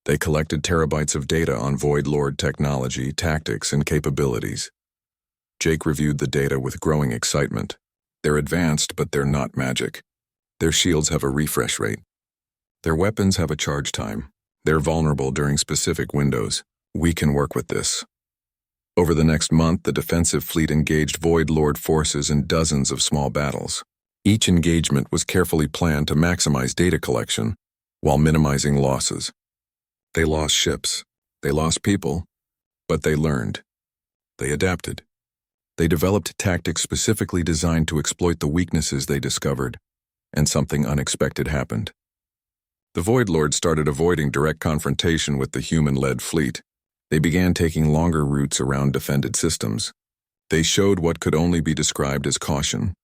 they collected terabytes of data on Void Lord technology, tactics, and capabilities. Jake reviewed the data with growing excitement. They're advanced, but they're not magic. Their shields have a refresh rate. Their weapons have a charge time. They're vulnerable during specific windows. We can work with this. Over the next month, the defensive fleet engaged Void Lord forces in dozens of small battles. Each engagement was carefully planned to maximize data collection while minimizing losses. They lost ships, they lost people, but they learned. They adapted. They developed tactics specifically designed to exploit the weaknesses they discovered, and something unexpected happened. The Void Lords started avoiding direct confrontation with the human-led fleet. They began taking longer routes around defended systems. They showed what could only be described as caution.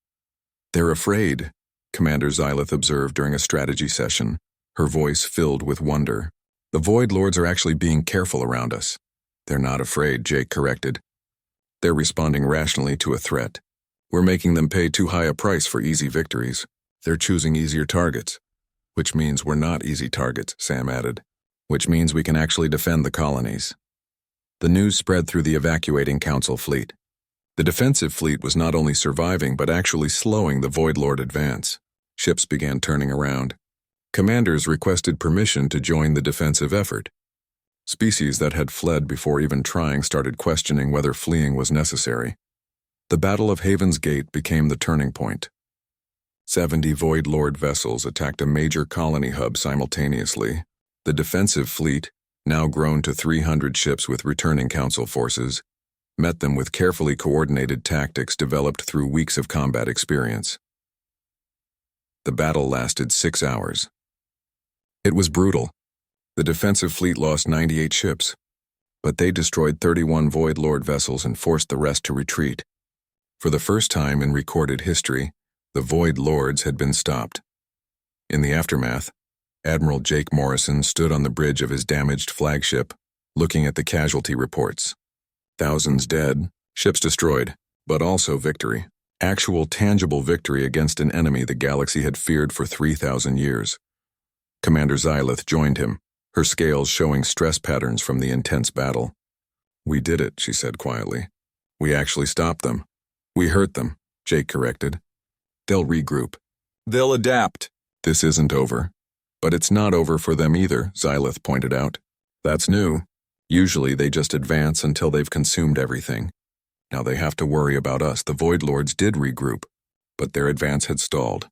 "They're afraid," Commander Xylith observed during a strategy session, her voice filled with wonder. "The Void Lords are actually being careful around us." "They're not afraid," Jake corrected. "They're responding rationally to a threat. We're making them pay too high a price for easy victories. They're choosing easier targets." "Which means we're not easy targets," Sam added. "Which means we can actually defend the colonies." The news spread through the evacuating council fleet. The defensive fleet was not only surviving but actually slowing the Void Lord advance. Ships began turning around. Commanders requested permission to join the defensive effort. Species that had fled before even trying started questioning whether fleeing was necessary. The Battle of Haven's Gate became the turning point. 70 Void Lord vessels attacked a major colony hub simultaneously. The defensive fleet, now grown to 300 ships with returning council forces, met them with carefully coordinated tactics developed through weeks of combat experience. The battle lasted 6 hours. It was brutal. The defensive fleet lost 98 ships, but they destroyed 31 Void Lord vessels and forced the rest to retreat. For the first time in recorded history, the Void Lords had been stopped. In the aftermath, Admiral Jake Morrison stood on the bridge of his damaged flagship, looking at the casualty reports. Thousands dead, ships destroyed, but also victory. Actual tangible victory against an enemy the galaxy had feared for 3,000 years. Commander Xylith joined him, her scales showing stress patterns from the intense battle. "We did it," she said quietly. "We actually stopped them. We hurt them," Jake corrected. "They'll regroup. They'll adapt. This isn't over." "But it's not over for them either," Xylith pointed out. "That's new. Usually they just advance until they've consumed everything. Now they have to worry about us." The Void Lords did regroup, but their advance had stalled.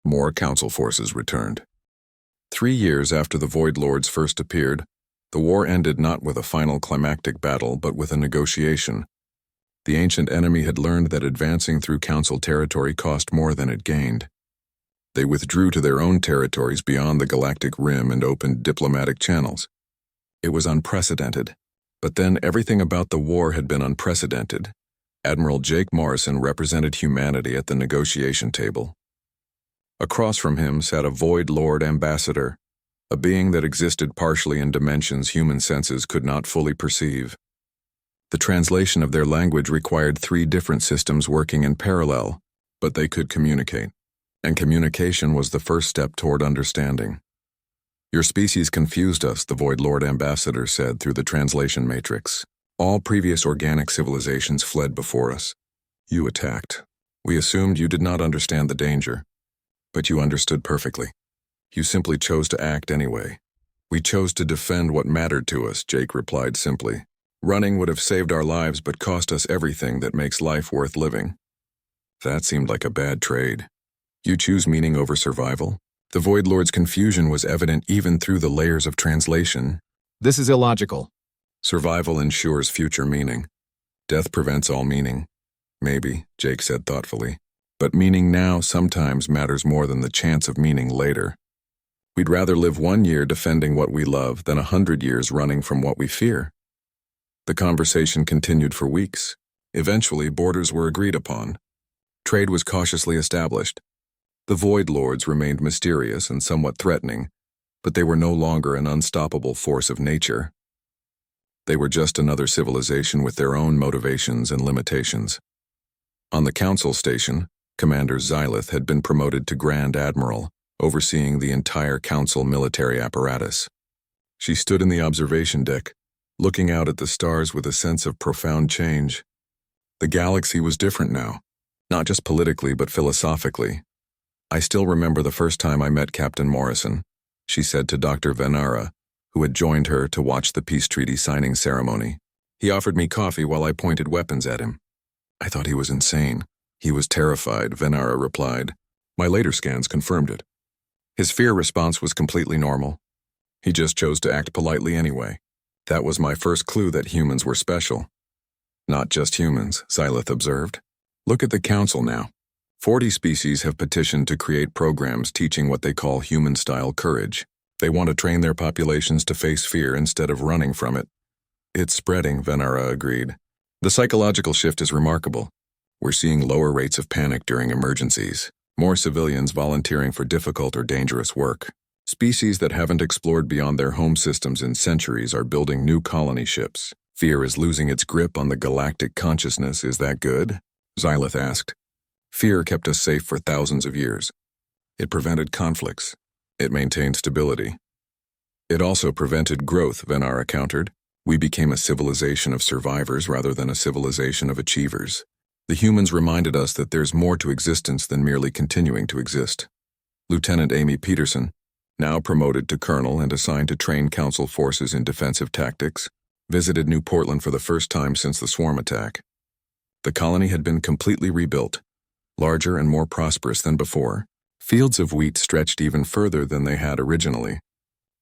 More council forces returned. 3 years after the Void Lords first appeared, the war ended not with a final climactic battle but with a negotiation. The ancient enemy had learned that advancing through council territory cost more than it gained. They withdrew to their own territories beyond the galactic rim and opened diplomatic channels. It was unprecedented. But then everything about the war had been unprecedented. Admiral Jake Morrison represented humanity at the negotiation table. Across from him sat a Void Lord ambassador, a being that existed partially in dimensions human senses could not fully perceive. The translation of their language required 3 different systems working in parallel, but they could communicate. And communication was the first step toward understanding. "Your species confused us," the Void Lord ambassador said through the translation matrix. "All previous organic civilizations fled before us. You attacked. We assumed you did not understand the danger. But you understood perfectly. You simply chose to act anyway." "We chose to defend what mattered to us," Jake replied simply. "Running would have saved our lives but cost us everything that makes life worth living." That seemed like a bad trade. "You choose meaning over survival?" The Void Lord's confusion was evident even through the layers of translation. "This is illogical." "Survival ensures future meaning. Death prevents all meaning. Maybe, Jake said thoughtfully. But meaning now sometimes matters more than the chance of meaning later. We'd rather live 1 year defending what we love than 100 years running from what we fear. The conversation continued for weeks. Eventually, borders were agreed upon. Trade was cautiously established. The Void Lords remained mysterious and somewhat threatening, but they were no longer an unstoppable force of nature. They were just another civilization with their own motivations and limitations. On the Council Station, Commander Xylith had been promoted to Grand Admiral, overseeing the entire Council military apparatus. She stood in the observation deck, looking out at the stars with a sense of profound change. The galaxy was different now, not just politically but philosophically. I still remember the first time I met Captain Morrison, she said to Dr. Venara, who had joined her to watch the peace treaty signing ceremony. He offered me coffee while I pointed weapons at him. I thought he was insane. He was terrified, Venara replied. My later scans confirmed it. His fear response was completely normal. He just chose to act politely anyway. That was my first clue that humans were special. Not just humans, Xylith observed. Look at the Council now. 40 species have petitioned to create programs teaching what they call human-style courage. They want to train their populations to face fear instead of running from it. It's spreading, Venara agreed. The psychological shift is remarkable. We're seeing lower rates of panic during emergencies, more civilians volunteering for difficult or dangerous work. Species that haven't explored beyond their home systems in centuries are building new colony ships. Fear is losing its grip on the galactic consciousness. Is that good? Xylith asked. Fear kept us safe for thousands of years. It prevented conflicts. It maintained stability. It also prevented growth, Venara countered. We became a civilization of survivors rather than a civilization of achievers. The humans reminded us that there's more to existence than merely continuing to exist. Lieutenant Amy Peterson, now promoted to colonel and assigned to train Council forces in defensive tactics, visited New Portland for the first time since the swarm attack. The colony had been completely rebuilt, larger and more prosperous than before. Fields of wheat stretched even further than they had originally.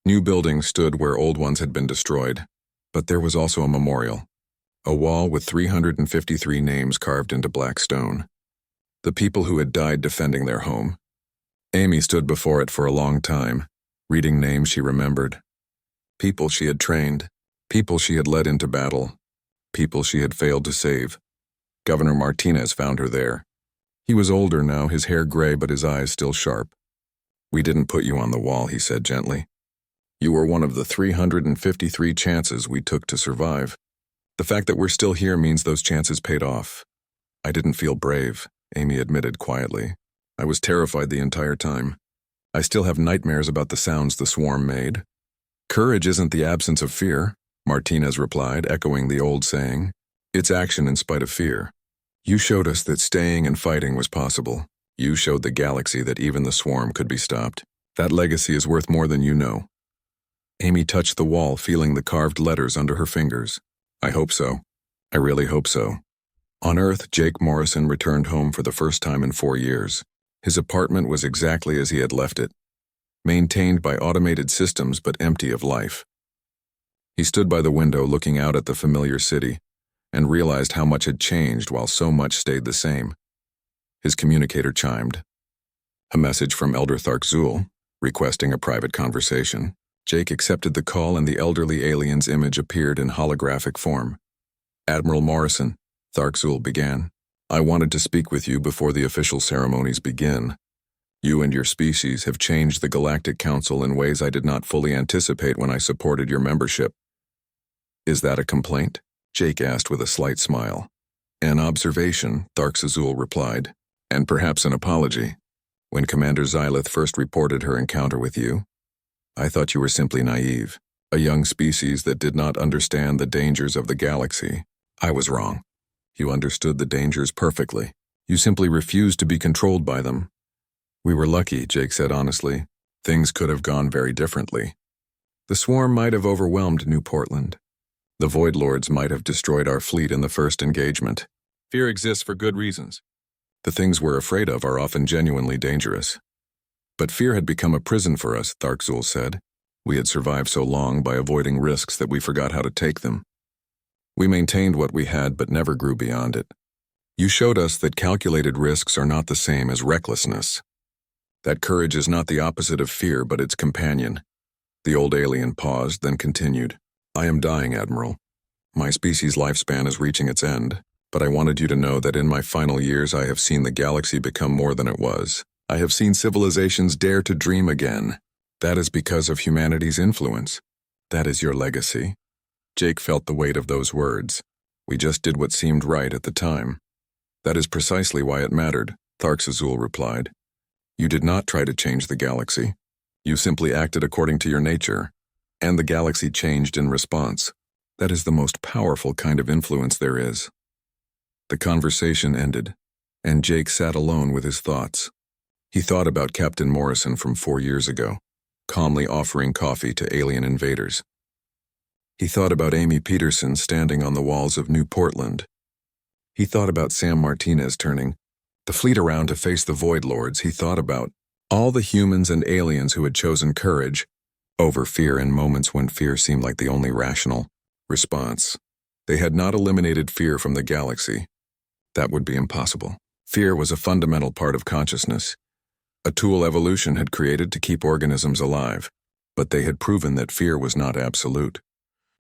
New buildings stood where old ones had been destroyed, but there was also a memorial, a wall with 353 names carved into black stone. The people who had died defending their home. Amy stood before it for a long time, reading names she remembered. People she had trained, people she had led into battle, people she had failed to save. Governor Martinez found her there. He was older now, his hair gray but his eyes still sharp. We didn't put you on the wall, he said gently. You were one of the 353 chances we took to survive. The fact that we're still here means those chances paid off. I didn't feel brave, Amy admitted quietly. I was terrified the entire time. I still have nightmares about the sounds the swarm made. Courage isn't the absence of fear, Martinez replied, echoing the old saying. It's action in spite of fear. You showed us that staying and fighting was possible. You showed the galaxy that even the swarm could be stopped. That legacy is worth more than you know. Amy touched the wall, feeling the carved letters under her fingers. I hope so. I really hope so. On Earth, Jake Morrison returned home for the first time in 4 years. His apartment was exactly as he had left it, maintained by automated systems but empty of life. He stood by the window looking out at the familiar city, and realized how much had changed while so much stayed the same. His communicator chimed. A message from Elder Tharkzul, requesting a private conversation. Jake accepted the call and the elderly alien's image appeared in holographic form. Admiral Morrison, Tharkzul began. I wanted to speak with you before the official ceremonies begin. You and your species have changed the Galactic Council in ways I did not fully anticipate when I supported your membership. Is that a complaint? Jake asked with a slight smile. An observation, Tharkzul replied, and perhaps an apology. When Commander Xylith first reported her encounter with you, I thought you were simply naive, a young species that did not understand the dangers of the galaxy. I was wrong. You understood the dangers perfectly. You simply refused to be controlled by them. We were lucky, Jake said honestly. Things could have gone very differently. The swarm might have overwhelmed New Portland. The Void Lords might have destroyed our fleet in the first engagement. Fear exists for good reasons. The things we're afraid of are often genuinely dangerous. But fear had become a prison for us, Tharkzul said. We had survived so long by avoiding risks that we forgot how to take them. We maintained what we had but never grew beyond it. You showed us that calculated risks are not the same as recklessness. That courage is not the opposite of fear, but its companion. The old alien paused, then continued. I am dying, Admiral. My species' lifespan is reaching its end, but I wanted you to know that in my final years I have seen the galaxy become more than it was. I have seen civilizations dare to dream again. That is because of humanity's influence. That is your legacy. Jake felt the weight of those words. We just did what seemed right at the time. That is precisely why it mattered, Tharks Azul replied. You did not try to change the galaxy. You simply acted according to your nature, and the galaxy changed in response. That is the most powerful kind of influence there is. The conversation ended, and Jake sat alone with his thoughts. He thought about Captain Morrison from 4 years ago, calmly offering coffee to alien invaders. He thought about Amy Peterson standing on the walls of New Portland. He thought about Sam Martinez turning the fleet around to face the Void Lords. He thought about all the humans and aliens who had chosen courage over fear in moments when fear seemed like the only rational response. They had not eliminated fear from the galaxy. That would be impossible. Fear was a fundamental part of consciousness, a tool evolution had created to keep organisms alive, but they had proven that fear was not absolute.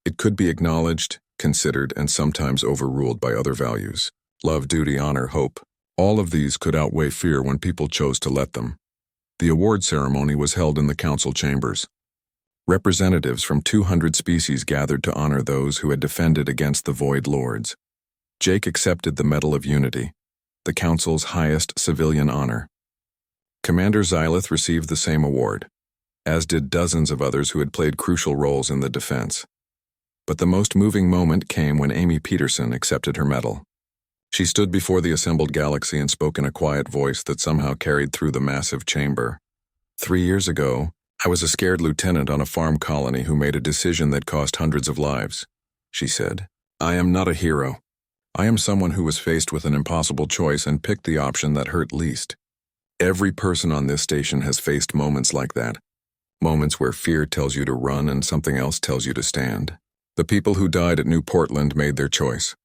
It could be acknowledged, considered, and sometimes overruled by other values. Love, duty, honor, hope. All of these could outweigh fear when people chose to let them. The award ceremony was held in the council chambers. Representatives from 200 species gathered to honor those who had defended against the Void Lords. Jake accepted the Medal of Unity, the council's highest civilian honor. Commander Xylith received the same award, as did dozens of others who had played crucial roles in the defense. But the most moving moment came when Amy Peterson accepted her medal. She stood before the assembled galaxy and spoke in a quiet voice that somehow carried through the massive chamber. 3 years ago, I was a scared lieutenant on a farm colony who made a decision that cost hundreds of lives, she said. I am not a hero. I am someone who was faced with an impossible choice and picked the option that hurt least. Every person on this station has faced moments like that. Moments where fear tells you to run and something else tells you to stand. The people who died at New Portland made their choice.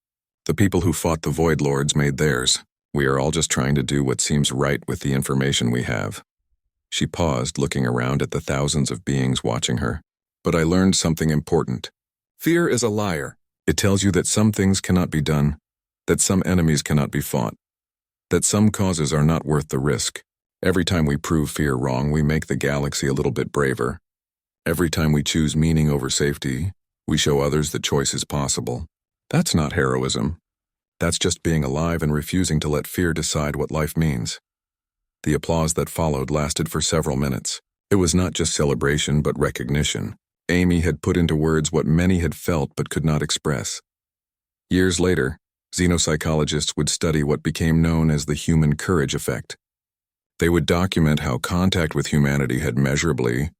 The people who fought the Void Lords made theirs. We are all just trying to do what seems right with the information we have. She paused, looking around at the thousands of beings watching her. But I learned something important. Fear is a liar. It tells you that some things cannot be done, that some enemies cannot be fought, that some causes are not worth the risk. Every time we prove fear wrong, we make the galaxy a little bit braver. Every time we choose meaning over safety, we show others that choice is possible. That's not heroism. That's just being alive and refusing to let fear decide what life means. The applause that followed lasted for several minutes. It was not just celebration, but recognition. Amy had put into words what many had felt but could not express. Years later, xenopsychologists would study what became known as the human courage effect. They would document how contact with humanity had measurably,